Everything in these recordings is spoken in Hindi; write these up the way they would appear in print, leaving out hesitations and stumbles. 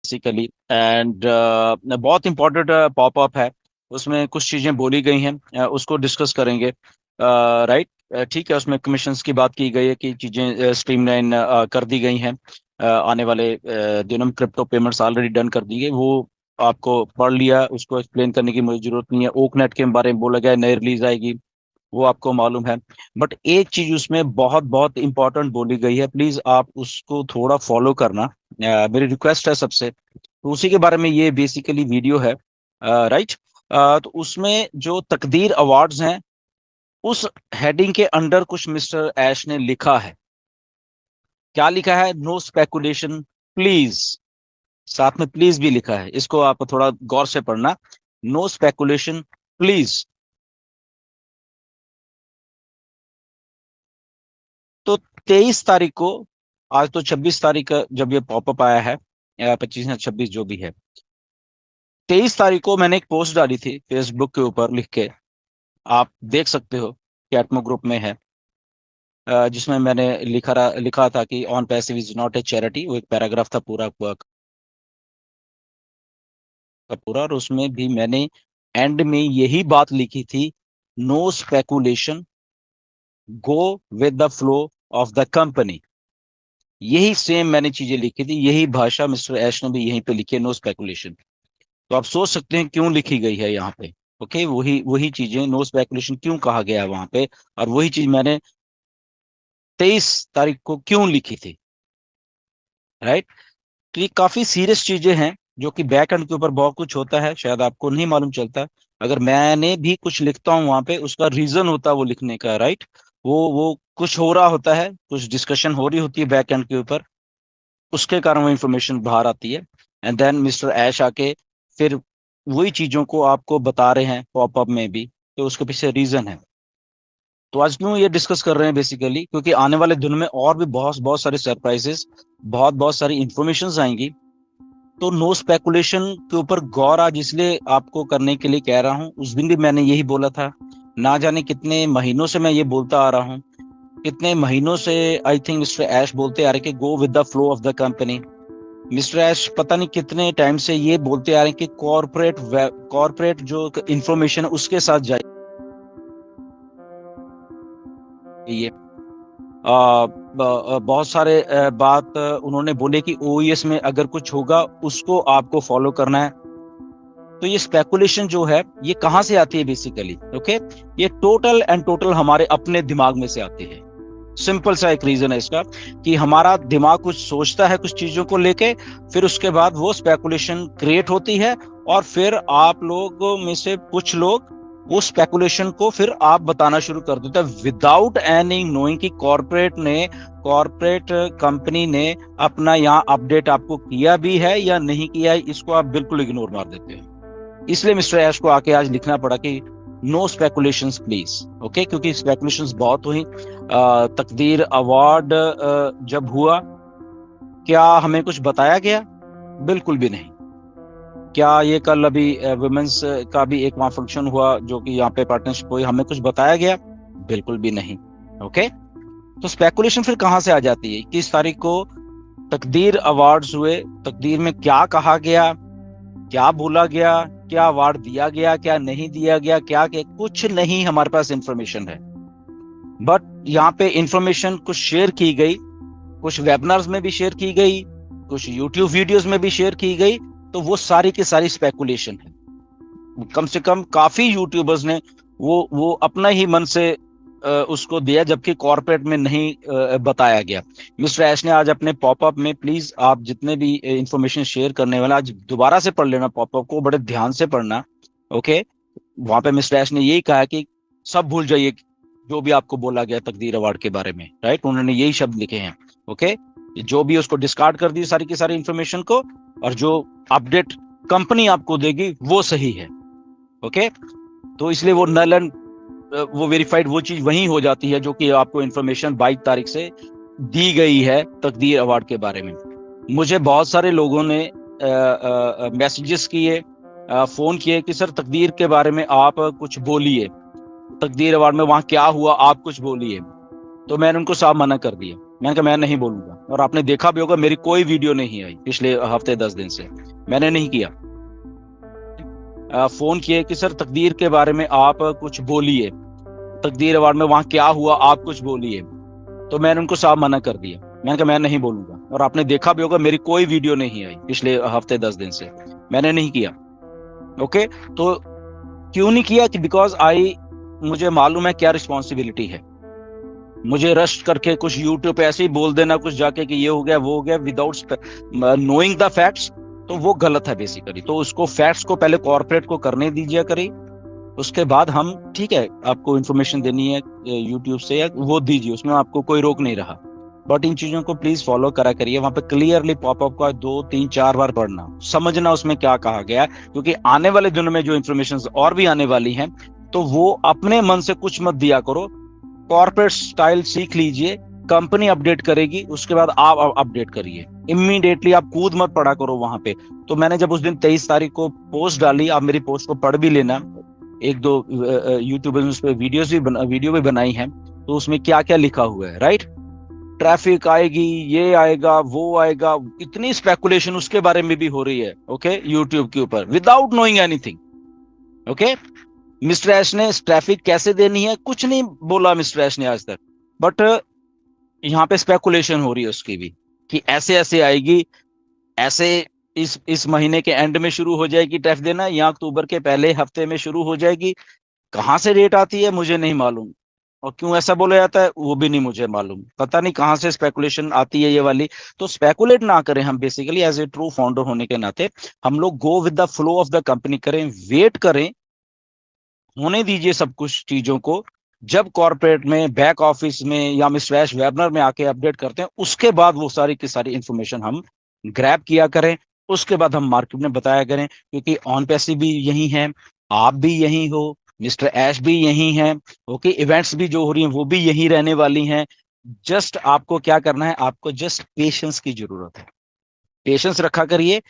बेसिकली। एंड बहुत इंपॉर्टेंट पॉपअप है, उसमें कुछ चीजें बोली गई हैं, उसको डिस्कस करेंगे। राइट। ठीक है, उसमें कमीशंस की बात की गई है कि चीजें स्ट्रीमलाइन कर दी गई हैं। आने वाले दिनों में क्रिप्टो पेमेंट्स ऑलरेडी डन कर दी गई, वो आपको पढ़ लिया, उसको एक्सप्लेन करने की मुझे जरूरत नहीं है। ओकनेट के बारे में बोला गया है, नई रिलीज आएगी, वो आपको मालूम है। बट एक चीज उसमें बहुत बहुत इंपॉर्टेंट बोली गई है, प्लीज आप उसको थोड़ा फॉलो करना। मेरी रिक्वेस्ट है सबसे। तो उसी के बारे में ये बेसिकली वीडियो है। राइट। तो उसमें जो तकदीर अवार्ड्स हैं, उस हेडिंग के अंडर कुछ मिस्टर ऐश ने लिखा है। क्या लिखा है? No speculation please. साथ में प्लीज भी लिखा है, इसको आप थोड़ा गौर से पढ़ना। No speculation please. तो 23 तारीख को, आज तो 26 तारीख का जब ये पॉपअप आया है, या 25 या 26 जो भी है, 23 तारीख को मैंने एक पोस्ट डाली थी फेसबुक के ऊपर लिख के, आप देख सकते हो, कैटमो ग्रुप में है। जिसमें मैंने लिखा था कि on passive is not a charity, वो एक पैराग्राफ था पूरा का पूरा। और उसमें भी मैंने एंड में यही बात लिखी थी, no speculation, go with the flow of the company. यही सेम मैंने चीजें लिखी थी, यही भाषा मिस्टर ऐश ने भी यहीं पे लिखी है, नो स्पेकुलेशन। तो आप सोच सकते हैं क्यों लिखी गई है यहाँ पे। ओके, वही वही चीजें, नो स्पेकुलेशन क्यों कहा गया है वहां पे, और वही चीज मैंने 23 तारीख को क्यों लिखी थी। राइट। तो ये काफी सीरियस चीजें हैं, जो कि बैक एंड के ऊपर बहुत कुछ होता है, शायद आपको नहीं मालूम चलता। अगर मैंने भी कुछ लिखता हूँ वहां पे, उसका रीजन होता है वो लिखने का। राइट। वो कुछ हो रहा होता है, कुछ डिस्कशन हो रही होती है बैक एंड के ऊपर, उसके कारण वो इंफॉर्मेशन बाहर आती है। एंड देन मिस्टर ऐश आके फिर वही चीजों को आपको बता रहे हैं पॉपअप में भी, तो उसके पीछे रीजन है। तो आज क्यों ये डिस्कस कर रहे हैं बेसिकली, क्योंकि आने वाले दिनों में और भी बहुत बहुत सारे सरप्राइजेस, बहुत बहुत सारी इंफॉर्मेशन आएंगी। तो नो स्पेकुलेशन के ऊपर गौर आज इसलिए आपको करने के लिए कह रहा हूँ, उस दिन भी मैंने यही बोला था। ना जाने कितने महीनों से मैं ये बोलता आ रहा हूँ, कितने महीनों से आई थिंक मिस्टर ऐश बोलते आ रहे कि go with the flow of the company. Mister Ash पता नहीं कितने टाइम से ये बोलते आ रहे हैं कि कॉरपोरेट जो इंफॉर्मेशन है उसके साथ जाइए। बहुत सारे बात उन्होंने बोले कि ओईएस में अगर कुछ होगा उसको आपको फॉलो करना है। तो ये स्पेकुलेशन जो है ये कहाँ से आती है बेसिकली? ओके, ये टोटल एंड टोटल हमारे अपने दिमाग में से आती है। सिंपल सा एक रीजन है इसका, कि हमारा दिमाग कुछ सोचता है कुछ चीजों को लेके, फिर उसके बाद वो स्पेकुलेशन क्रिएट होती है, और फिर आप लोगों में से कुछ लोग वो स्पेकुलेशन को फिर आप बताना शुरू कर देते हैं विदाउट एनी नोइंग कि कॉरपोरेट कंपनी ने अपना यहाँ अपडेट आपको किया भी है या नहीं किया है, इसको आप बिल्कुल इग्नोर मार देते हैं। इसलिए मिस्टर ऐश को आके आज लिखना पड़ा कि नो स्पेकुलेशंस प्लीज। ओके, क्योंकि स्पेकुलेशंस बहुत हुई। तकदीर अवार्ड जब हुआ, क्या हमें कुछ बताया गया? बिल्कुल भी नहीं। क्या ये कल अभी वुमेन्स का भी एक वहां फंक्शन हुआ जो कि यहाँ पे पार्टनरशिप हुई, हमें कुछ बताया गया? बिल्कुल भी नहीं। ओके, तो स्पेकुलेशन फिर कहाँ से आ जाती है? 21 तारीख को तकदीर अवार्ड्स हुए, तकदीर में क्या कहा गया, क्या बोला गया, क्या अवार्ड दिया गया, क्या नहीं दिया गया, क्या कुछ नहीं हमारे पास इंफॉर्मेशन है। बट यहाँ पे इंफॉर्मेशन कुछ शेयर की गई, कुछ वेबिनार्स में भी शेयर की गई, कुछ यूट्यूब वीडियोस में भी शेयर की गई, तो वो सारी की सारी स्पेकुलेशन है। कम से कम काफी यूट्यूबर्स ने वो अपना ही मन से उसको दिया, जबकि कॉर्पोरेट में नहीं बताया गया। मिस्टर ऐश ने आज अपने पॉपअप में, प्लीज आप जितने भी इंफॉर्मेशन शेयर करने वाले, आज दोबारा से पढ़ लेना पॉपअप को, बड़े ध्यान से पढ़ना। ओके, वहां पे मिस्टर ऐश ने यही कहा कि सब भूल जाइए जो भी आपको बोला गया तकदीर अवार्ड के बारे में। राइट, उन्होंने यही शब्द लिखे हैं। ओके, जो भी उसको डिस्कार्ड कर दी सारी की सारी इंफॉर्मेशन को, और जो अपडेट कंपनी आपको देगी वो सही है। ओके, तो इसलिए वो नल एंड वो वेरीफाइड वो चीज वही हो जाती है जो कि आपको इंफॉर्मेशन 22 तारीख से दी गई है तकदीर अवार्ड के बारे में। मुझे बहुत सारे लोगों ने मैसेजेस किए, फोन किए कि सर तकदीर के बारे में आप कुछ बोलिए, तकदीर अवार्ड में वहां क्या हुआ आप कुछ बोलिए। तो मैंने उनको साफ मना कर दिया। मैंने कहा मैं नहीं बोलूंगा, और आपने देखा भी होगा मेरी कोई वीडियो नहीं आई पिछले हफ्ते 10 दिन से, मैंने नहीं किया। फोन किए कि सर तकदीर के बारे में आप कुछ बोलिए, तकदीर के बारे में वहां क्या हुआ आप कुछ बोलिए, तो मैंने उनको साफ मना कर दिया। मैंने कहा मैं नहीं बोलूंगा, और आपने देखा भी होगा मेरी कोई वीडियो नहीं आई पिछले हफ्ते 10 दिन से, मैंने नहीं किया। ओके, तो क्यों नहीं किया कि बिकॉज मुझे मालूम है क्या रिस्पॉन्सिबिलिटी है। मुझे रश करके कुछ यूट्यूब पे ऐसे ही बोल देना कुछ जाके कि ये हो गया वो हो गया विदाउट नोइंग द फैक्ट्स, तो वो गलत है बेसिकली। तो उसको फैक्ट्स को पहले कॉर्पोरेट को करने दीजिए करिए, उसके बाद हम ठीक है आपको इन्फॉर्मेशन देनी है यूट्यूब से या वो दीजिए, उसमें आपको कोई रोक नहीं रहा। बट इन चीजों को प्लीज फॉलो करा करिए, वहां पे क्लियरली पॉपअप का 2 3 4 बार पढ़ना, समझना उसमें क्या कहा गया है, क्योंकि आने वाले दिनों में जो इन्फॉर्मेशन और भी आने वाली हैं, तो वो अपने मन से कुछ मत दिया करो, कॉर्पोरेट स्टाइल सीख लीजिए। कंपनी अपडेट करेगी उसके बाद आप अपडेट करिए, इमीडिएटली आप कूद मत पड़ा करो वहां पे। तो मैंने जब उस दिन 23 तारीख को पोस्ट डाली, आप मेरी पोस्ट को पढ़ भी लेना, एक दो यूट्यूबर्स पे वीडियो भी बनाई है, तो उसमें क्या क्या लिखा हुआ है, राइट। ट्रैफिक आएगी, ये आएगा वो आएगा, इतनी स्पेकुलेशन उसके बारे में भी हो रही है, ओके, यूट्यूब के ऊपर without knowing anything. Okay, mister Ash ने ट्रैफिक कैसे देनी है कुछ नहीं बोला मिस्टर ऐश ने आज तक, बट यहाँ पे स्पेकुलेशन हो रही है उसकी भी, कि ऐसे ऐसे आएगी, ऐसे इस महीने के एंड में शुरू हो जाएगी टैक्स देना, या अक्टूबर के पहले हफ्ते में शुरू हो जाएगी। कहाँ से रेट आती है मुझे नहीं मालूम, और क्यों ऐसा बोला जाता है वो भी नहीं मुझे मालूम, पता नहीं कहाँ से स्पेकुलेशन आती है ये वाली। तो स्पेकुलेट ना करें हम, basically as a true founder होने के नाते हम लोग go with the flow of the company करें, वेट करें, होने दीजिए सब कुछ चीजों को। जब कॉर्पोरेट में बैक ऑफिस में या मिस्ट्रैश वेबनर में आके अपडेट करते हैं, उसके बाद वो सारी की सारी इंफॉर्मेशन हम ग्रैब किया करें, उसके बाद हम मार्केट में बताया करें, क्योंकि ऑन पैसे भी यही है, आप भी यही हो, मिस्टर ऐश भी यही है, ओके, इवेंट्स भी जो हो रही हैं वो भी यही रहने वाली हैं। जस्ट आपको क्या करना है, आपको जस्ट पेशेंस की जरूरत है, पेशेंस रखा करिए,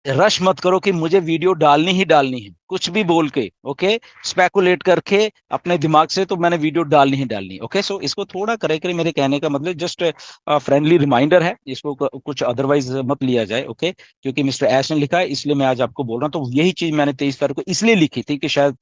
रश मत करो कि मुझे वीडियो डालनी ही डालनी है कुछ भी बोल के, ओके, स्पेकुलेट करके अपने दिमाग से, तो मैंने वीडियो डालनी ही डालनी, ओके। सो इसको थोड़ा करे करे, मेरे कहने का मतलब जस्ट फ्रेंडली रिमाइंडर है, इसको कुछ अदरवाइज मत लिया जाए, ओके, क्योंकि मिस्टर ऐश ने लिखा है इसलिए मैं आज आपको बोल रहा हूँ। तो यही चीज मैंने 23 तारीख को इसलिए लिखी थी कि शायद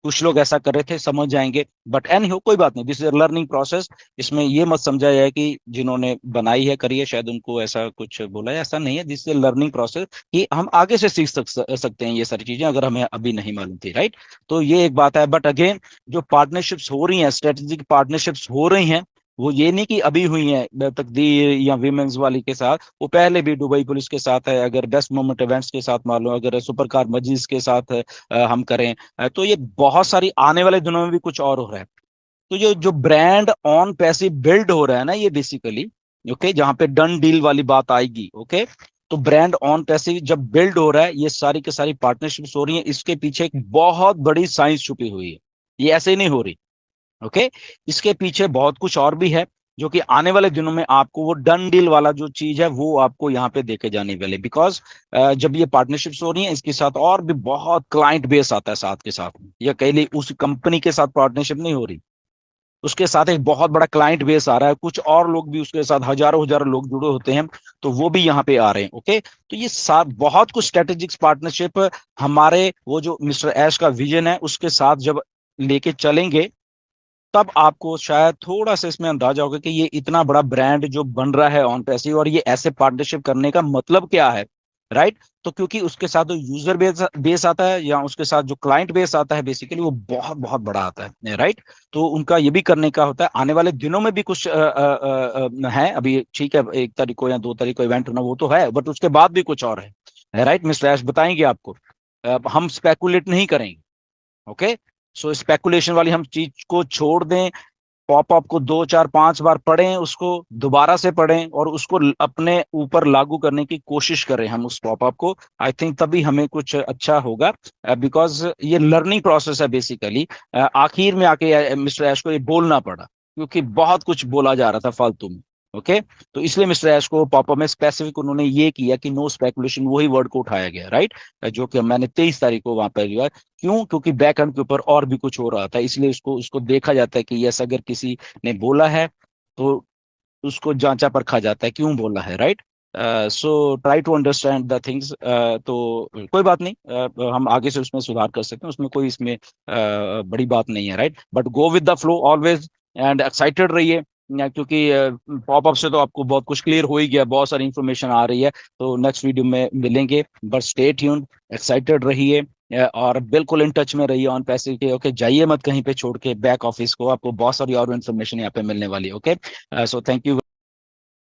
कुछ लोग ऐसा कर रहे थे, समझ जाएंगे, बट एनी हो कोई बात नहीं, दिस इज लर्निंग प्रोसेस। इसमें ये मत समझा जाए कि जिन्होंने बनाई है करी है शायद उनको ऐसा कुछ बोला है, ऐसा नहीं है, दिस इज लर्निंग प्रोसेस, कि हम आगे से सीख सकते हैं ये सारी चीजें अगर हमें अभी नहीं मालूम थी, राइट। तो ये एक बात है, बट अगेन जो पार्टनरशिप्स हो रही हैं, स्ट्रेटेजिक पार्टनरशिप्स हो रही हैं, वो ये नहीं कि अभी हुई है तकदीर या विमेंस वाली के साथ, वो पहले भी दुबई पुलिस के साथ है, अगर बेस्ट मोमेंट इवेंट्स के साथ मान लो, अगर सुपर कार मजीज के साथ हम करें, तो ये बहुत सारी आने वाले दिनों में भी कुछ और हो रहा है। तो ये जो ब्रांड ऑन पैसे बिल्ड हो रहा है ना, ये बेसिकली, ओके, जहां पे डन डील वाली बात आएगी, ओके, तो ब्रांड ऑन पैसे जब बिल्ड हो रहा है, ये सारी की सारी पार्टनरशिप्स हो रही है, इसके पीछे एक बहुत बड़ी साइंस छुपी हुई है, ये ऐसे ही नहीं हो रही, ओके। इसके पीछे बहुत कुछ और भी है, जो कि आने वाले दिनों में आपको वो डन डील वाला जो चीज है वो आपको यहाँ पे देखे जाने वाले, बिकॉज जब ये पार्टनरशिप्स हो रही है, इसके साथ और भी बहुत क्लाइंट बेस आता है साथ के साथ, या कह ली उस कंपनी के साथ पार्टनरशिप नहीं हो रही, उसके साथ एक बहुत बड़ा क्लाइंट बेस आ रहा है, कुछ और लोग भी उसके साथ हजारों हजारों लोग जुड़े होते हैं, तो वो भी यहाँ पे आ रहे हैं, ओके। तो ये साथ बहुत कुछ स्ट्रेटेजिक पार्टनरशिप हमारे वो जो मिस्टर ऐश का विजन है उसके साथ जब लेके चलेंगे, तब आपको शायद थोड़ा सा इसमें अंदाजा होगा कि ये इतना बड़ा ब्रांड जो बन रहा है ऑन पैसे, और ये ऐसे पार्टनरशिप करने का मतलब क्या है, राइट। तो क्योंकि उसके साथ जो यूजर बेस आता है, या उसके साथ जो क्लाइंट बेस आता है, बेसिकली वो बहुत बहुत बड़ा आता है, राइट। तो उनका ये भी करने का होता है, आने वाले दिनों में भी कुछ है, अभी ठीक है 1 तारीख को या 2 तारीख को इवेंट होना वो तो है, बट उसके बाद भी कुछ और है, राइट। मिस्टर ऐश बताएंगे आपको, हम स्पेकुलेट नहीं करेंगे, ओके। सो स्पेकुलेशन वाली हम चीज को छोड़ दें, पॉपअप को 2 4 5 बार पढ़ें, उसको दोबारा से पढ़ें, और उसको अपने ऊपर लागू करने की कोशिश करें हम उस पॉपअप को, आई थिंक तभी हमें कुछ अच्छा होगा, बिकॉज ये लर्निंग प्रोसेस है बेसिकली। आखिर में आके मिस्टर ऐश को ये बोलना पड़ा, क्योंकि बहुत कुछ बोला जा रहा था फालतू में, ओके। तो इसलिए मिस्टर ऐश को पॉपअप में स्पेसिफिक उन्होंने ये किया कि नो स्पेकुलेशन, वही वर्ड को उठाया गया, राइट, जो कि मैंने 23 तारीख को वहां पर लिया। क्यों? क्योंकि बैक एंड के ऊपर और भी कुछ हो रहा था, इसलिए उसको उसको देखा जाता है कि यस, अगर किसी ने बोला है तो उसको जांचा परखा जाता है क्यों बोला है, right? So try to understand the things. तो कोई बात नहीं, हम आगे से उसमें सुधार कर सकते हैं, उसमें कोई इसमें बड़ी बात नहीं है, right? But go with the flow always and excited रहिए, क्योंकि पॉपअप से तो आपको बहुत कुछ क्लियर हो ही गया, बहुत सारी इंफॉर्मेशन आ रही है। तो नेक्स्ट वीडियो में मिलेंगे, बट स्टे ट्यून्ड, एक्साइटेड रहिए, और बिल्कुल इन टच में रहिए ऑन पैसे के। ओके, जाइए मत कहीं पे छोड़ के बैक ऑफिस को, आपको बहुत सारी और इन्फॉर्मेशन यहाँ पे मिलने वाली है। Okay, so thank you.